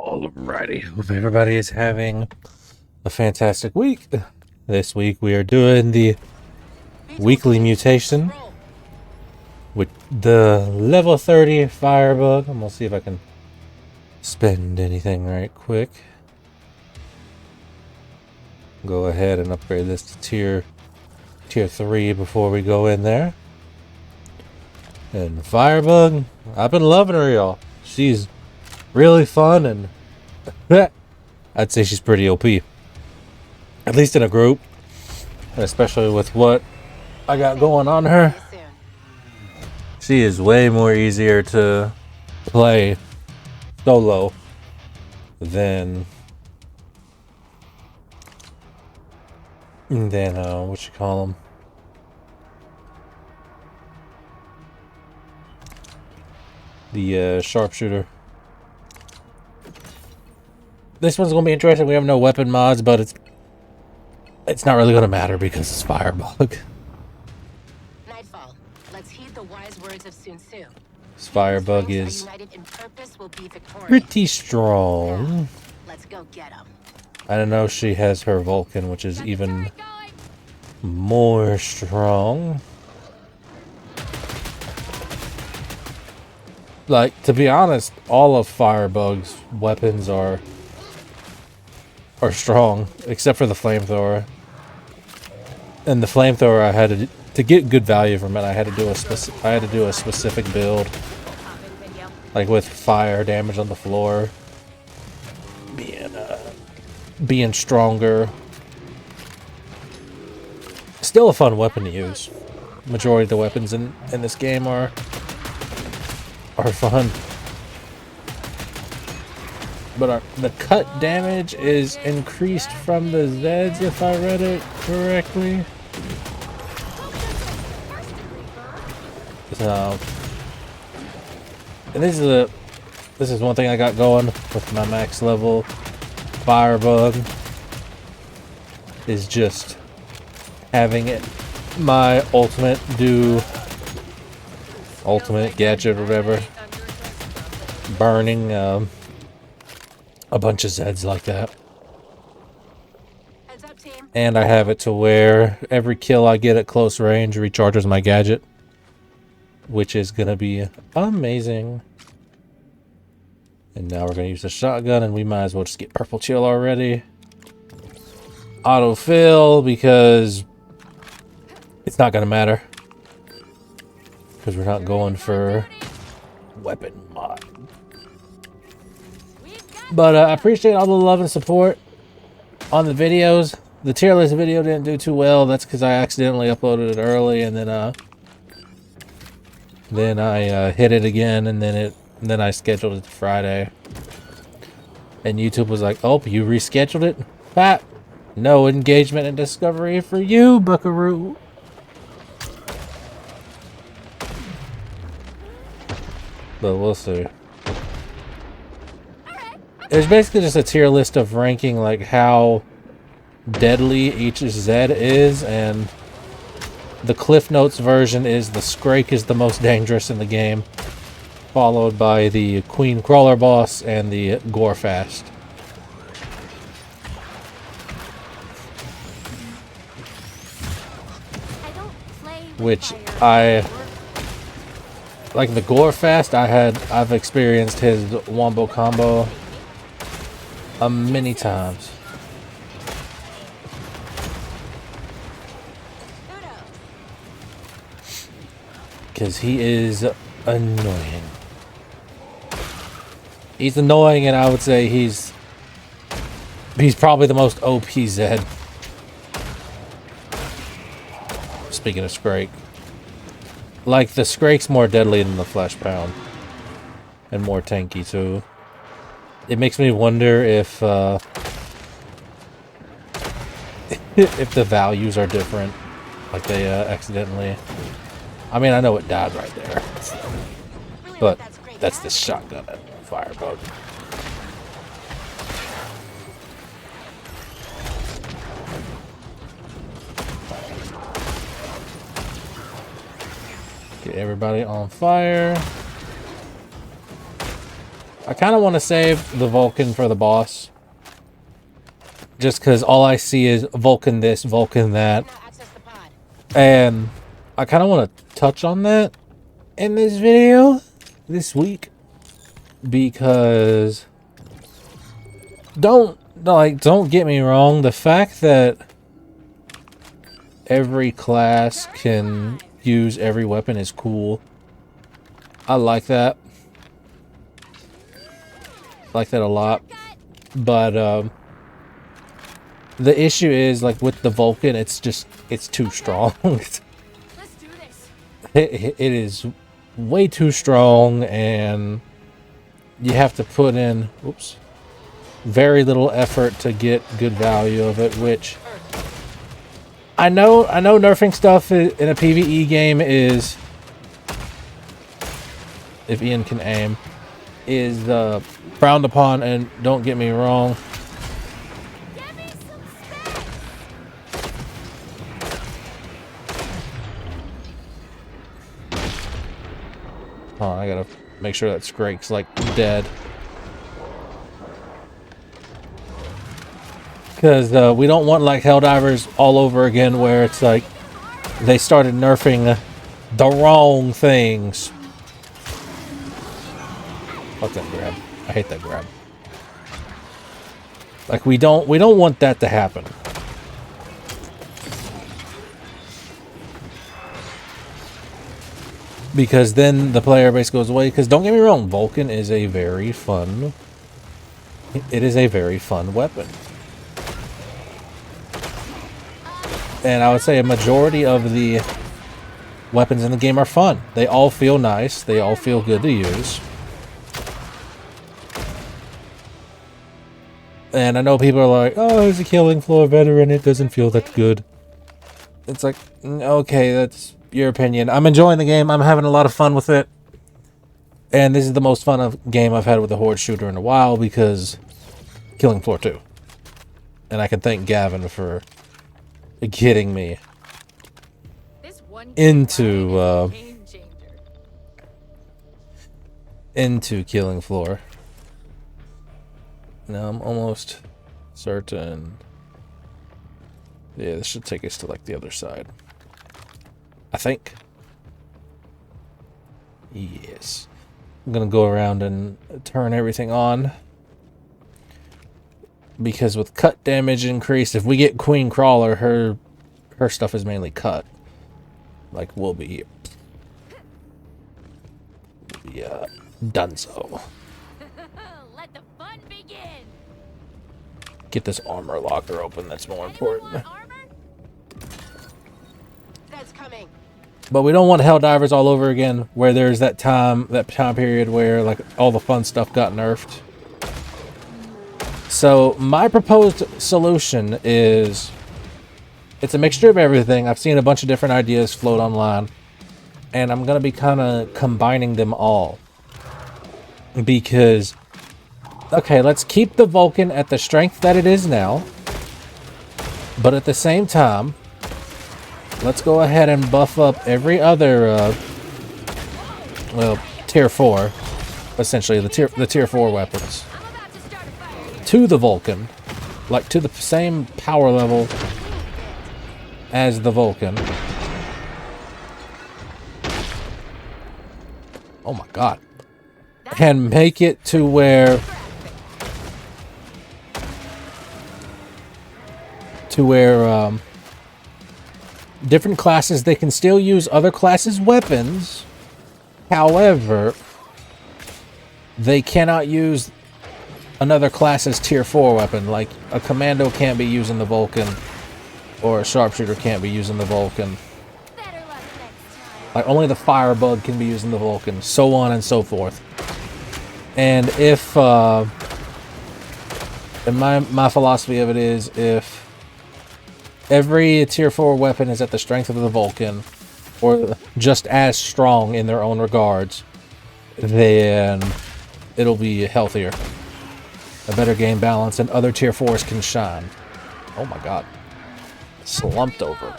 Alrighty, hope everybody is having a fantastic week. This week we are doing the weekly mutation with the level 30 firebug. I'm gonna see if I can spend anything right quick. Go ahead and upgrade this to tier 3 before we go in there. And firebug, I've been loving her, y'all. She's really fun and I'd say she's pretty OP. At least in a group. And especially with what I got going on her. She is way more easier to play solo than what you call them? The sharpshooter. This one's gonna be interesting. We have no weapon mods, but it's not really gonna matter because it's firebug. Nightfall. Let's heed the wise words of Sun Tzu. This firebug is pretty strong. Let's go get him. I don't know. She has her Vulcan, which is even more strong. Like, to be honest, all of firebug's weapons are strong, except for the flamethrower. And the flamethrower, I had to get good value from it. I had to do a specific build, like with fire damage on the floor, being stronger. Still a fun weapon to use. Majority of the weapons in this game are fun. But the cut damage is increased from the Zeds, if I read it correctly. So, and this is one thing I got going with my max level firebug, is just having it my ultimate gadget or whatever, burning a bunch of Zeds like that. And I have it to where every kill I get at close range recharges my gadget, which is gonna be amazing. And now we're gonna use the shotgun, and we might as well just get purple chill already. Autofill, because it's not gonna matter, because we're not going for weapon mod. But I appreciate all the love and support on the videos. The tier list video didn't do too well. That's because I accidentally uploaded it early, and then I hit it again, and then I scheduled it to Friday. And YouTube was like, "Oh, you rescheduled it? Pat, no engagement and discovery for you, Buckaroo." But we'll see. It's basically just a tier list of ranking, like, how deadly each Zed is, and the Cliff Notes version is the Scrake is the most dangerous in the game, followed by the Queen Crawler boss and the Gorefast. Which like the Gorefast, I've experienced his wombo combo many times. Because he is annoying. He's annoying, and I would say he's probably the most OP Zed. Speaking of Scrake. Like, the Scrake's more deadly than the Flesh Pound. And more tanky, too. It makes me wonder if if the values are different. Like, they accidentally... I mean, I know it died right there. But that's the shotgun at firebug. Get everybody on fire. I kind of want to save the Vulcan for the boss. Just because all I see is Vulcan this, Vulcan that. Now access the pod. And I kind of want to touch on that in this video this week. Because don't get me wrong, the fact that every class can use every weapon is cool. I like that. I like that a lot. But the issue is, like, with the Vulcan, it's too strong. Let's do this. It is way too strong, and you have to put in, oops, very little effort to get good value of it, which I know nerfing stuff in a PvE game is, if Ian can aim, is frowned upon, and don't get me wrong. Give me some space. Oh, I gotta make sure that Scrake's like dead. Because we don't want like Helldivers all over again where it's like they started nerfing the wrong things. Fuck that grab. I hate that grab. Like we don't want that to happen. Because then the player base goes away. Because don't get me wrong, Vulcan is a very fun... It is a very fun weapon. And I would say a majority of the weapons in the game are fun. They all feel nice. They all feel good to use. And I know people are like, oh, there's a Killing Floor veteran. It doesn't feel that good. It's like, okay, that's your opinion. I'm enjoying the game. I'm having a lot of fun with it. And this is the most fun game I've had with a Horde shooter in a while because Killing Floor 2. And I can thank Gavin for getting me into Killing Floor. Now I'm almost certain. Yeah, this should take us to like the other side. I think. Yes. I'm gonna go around and turn everything on. Because with cut damage increased, if we get Queen Crawler, her stuff is mainly cut. Like we'll be donezo. Let the fun begin. Get this armor locker open, that's more important. Armor? That's coming. But we don't want Helldivers all over again, where there's that time period where like all the fun stuff got nerfed. So my proposed solution is, it's a mixture of everything. I've seen a bunch of different ideas float online, and I'm gonna be kind of combining them all. Because, okay, let's keep the Vulcan at the strength that it is now, but at the same time, let's go ahead and buff up every other, well, tier 4, essentially the tier 4 weapons to the Vulcan, like to the same power level as the Vulcan. Oh my god. And make it to where different classes, they can still use other classes' weapons. However, they cannot use another class's tier 4 weapon. Like a commando can't be using the Vulcan, or a sharpshooter can't be using the Vulcan. Like only the firebug can be using the Vulcan, so on and so forth. And if and my philosophy of it is, if every tier 4 weapon is at the strength of the Vulcan, or just as strong in their own regards, then it'll be healthier. A better game balance, and other tier 4s can shine. Oh my god. Slumped over.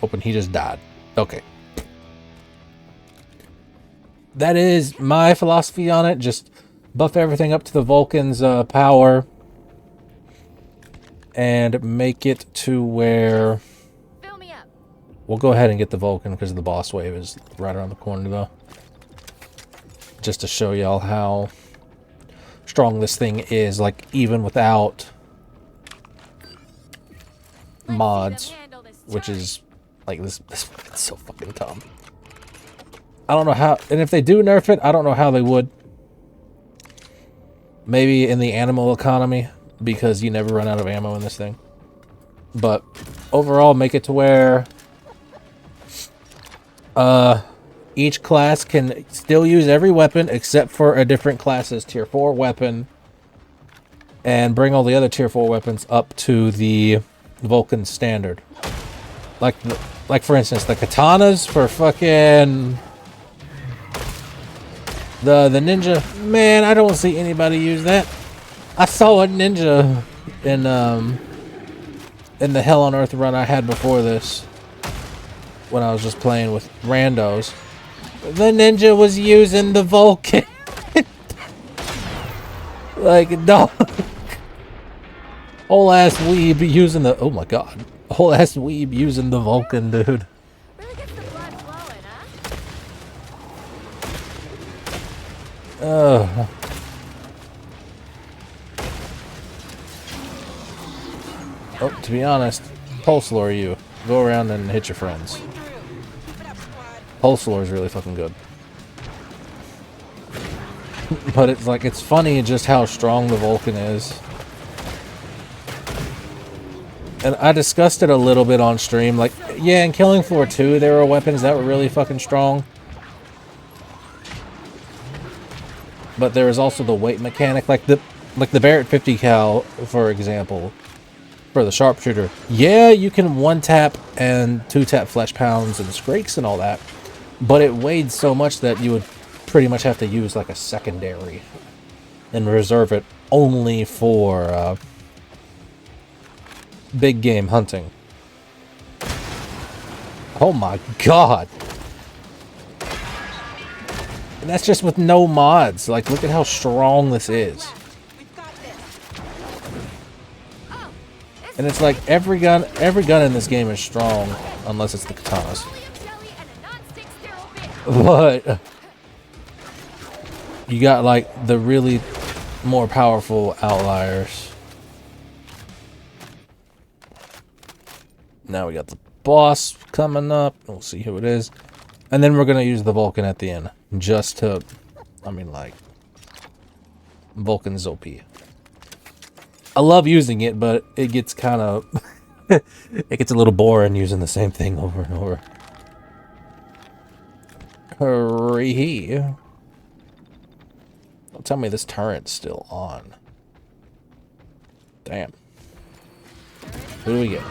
Hoping he just died. Okay. that is my philosophy on it. Just buff everything up to the Vulcan's power. And make it to where... Fill me up. We'll go ahead and get the Vulcan because the boss wave is right around the corner though. Just to show y'all how strong this thing is, like even without mods, which is like this is so fucking dumb. I don't know how, and if they do nerf it, I don't know how they would. Maybe in the animal economy, because you never run out of ammo in this thing. But overall, make it to where each class can still use every weapon except for a different class's tier 4 weapon, and bring all the other tier 4 weapons up to the Vulcan standard. Like for instance, the katanas for fucking the ninja. Man, I don't see anybody use that. I saw a ninja in the Hell on Earth run I had before this, when I was just playing with randos. The ninja was using the Vulcan. Like, dog. Whole ass weeb using the... Oh my god. Whole ass weeb using the Vulcan, dude. Really gets the blood flowing, huh? Oh, to be honest, pulse lore you. Go around and hit your friends. Pulse lore is really fucking good. But it's like, it's funny just how strong the Vulcan is. And I discussed it a little bit on stream. Like, yeah, in Killing Floor 2, there were weapons that were really fucking strong. But there was also the weight mechanic, like the Barrett 50 cal, for example, for the sharpshooter. Yeah, you can 1-tap and 2-tap flesh pounds and scrakes and all that, but it weighed so much that you would pretty much have to use like a secondary and reserve it only for big game hunting. Oh my god. And that's just with no mods. Like, look at how strong this is. And it's like every gun in this game is strong, unless it's the katanas. But you got like the really more powerful outliers. Now we got the boss coming up. We'll see who it is. And then we're going to use the Vulcan at the end. Just to, I mean, like, Vulcan's OP. I love using it, but it gets kind of, it gets a little boring using the same thing over and over. Hurry. Don't tell me this turret's still on. Damn. Who do we get?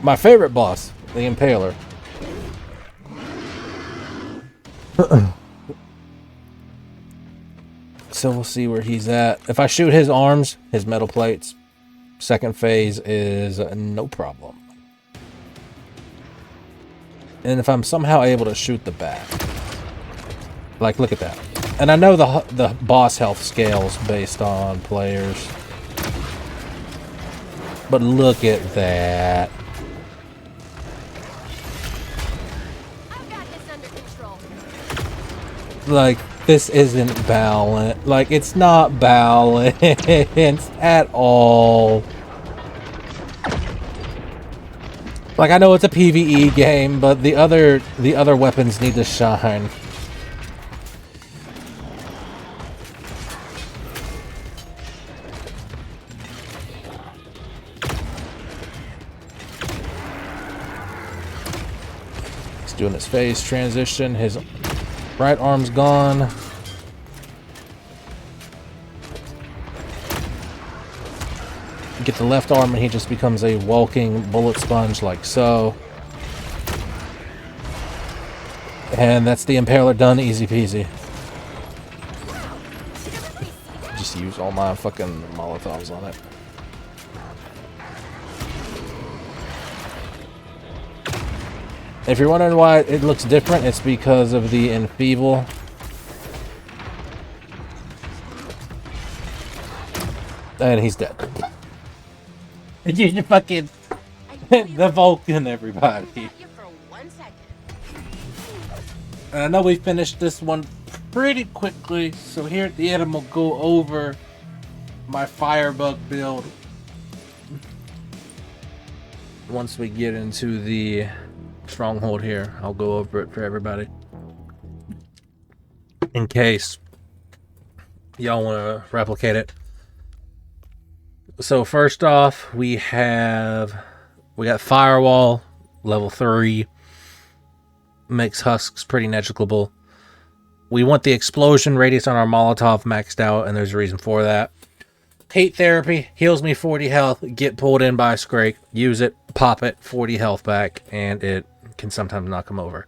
My favorite boss, the Impaler. So we'll see where he's at. If I shoot his arms, his metal plates, second phase is no problem. And if I'm somehow able to shoot the back, like, look at that. And I know the boss health scales based on players, but look at that. I've got this under control. Like, this isn't balanced. Like, it's not balanced at all. Like, I know it's a PvE game, but the other weapons need to shine. He's doing his phase transition. His right arm's gone. Get the left arm and he just becomes a walking bullet sponge like so. And that's the Impaler done, easy peasy. Just use all my fucking Molotovs on it. If you're wondering why it looks different, it's because of the Enfeeble And he's dead. You fucking the Vulcan, everybody. At you for 1 second. And I know we finished this one pretty quickly, so here at the end I'm gonna go over my Firebug build once we get into the stronghold here. I'll go over it for everybody in case y'all want to replicate it. So first off, we got Firewall level 3, makes husks pretty negligible. We want the explosion radius on our Molotov maxed out, and there's a reason for that. Hate Therapy heals me 40 health. Get pulled in by a Scrake, use it, pop it, 40 health back, and it can sometimes knock them over.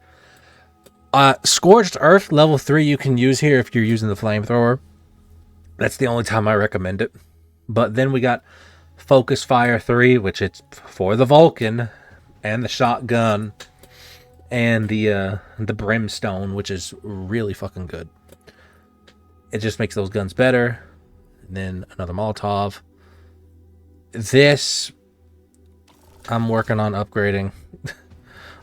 Scorched Earth level 3 you can use here if you're using the flamethrower. That's the only time I recommend it. But then we got Focus Fire 3, which it's for the Vulcan, and the shotgun, and the Brimstone, which is really fucking good. It just makes those guns better. And then another Molotov. This I'm working on upgrading.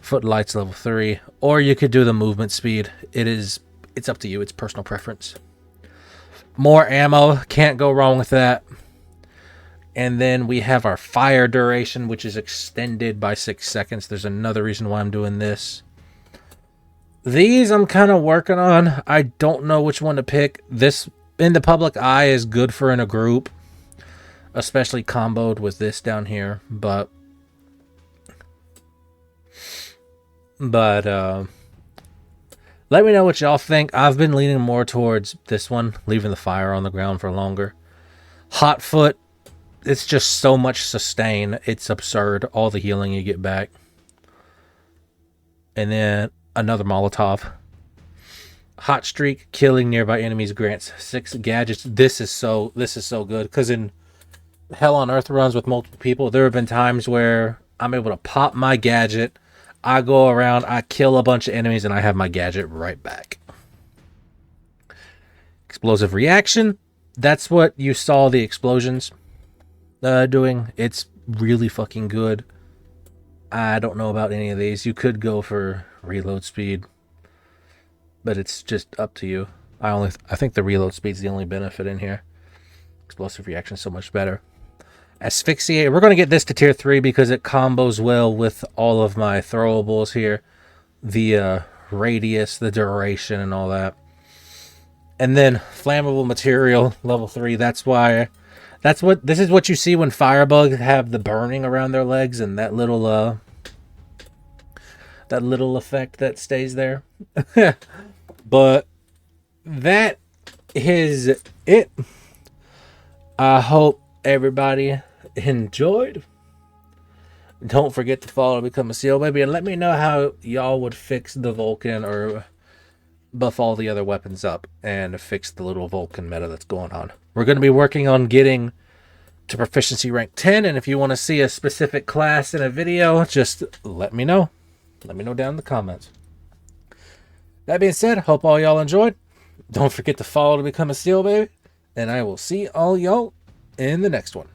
Footlights level 3, or you could do the movement speed. It's up to you. It's personal preference. More ammo, can't go wrong with that. And then we have our fire duration, which is extended by 6 seconds. There's another reason why I'm doing this. These I'm kind of working on. I don't know which one to pick. This in the public eye is good for in a group, especially comboed with this down here. But let me know what y'all think. I've been leaning more towards this one, leaving the fire on the ground for longer. Hot Foot, it's just so much sustain. It's absurd, all the healing you get back. And then another Molotov. Hot Streak, killing nearby enemies grants 6 gadgets. This is so good, because in Hell on Earth runs with multiple people, there have been times where I'm able to pop my gadget, I go around, I kill a bunch of enemies, and I have my gadget right back. Explosive Reaction, that's what you saw the explosions doing. It's really fucking good. I don't know about any of these. You could go for reload speed, but it's just up to you. I think the reload speed's the only benefit in here. Explosive Reaction is so much better. Asphyxiate, we're going to get this to tier 3 because it combos well with all of my throwables here. The radius, the duration, and all that. And then Flammable Material, level 3. This is what you see when Firebugs have the burning around their legs and that little effect that stays there. But that is it. I hope everybody enjoyed. Don't forget to follow to become a seal baby, and let me know how y'all would fix the Vulcan or buff all the other weapons up and fix the little Vulcan meta that's going on. We're going to be working on getting to proficiency rank 10, and if you want to see a specific class in a video, just let me know. Let me know down in the comments. That being said, hope all y'all enjoyed. Don't forget to follow to become a seal baby, and I will see all y'all in the next one.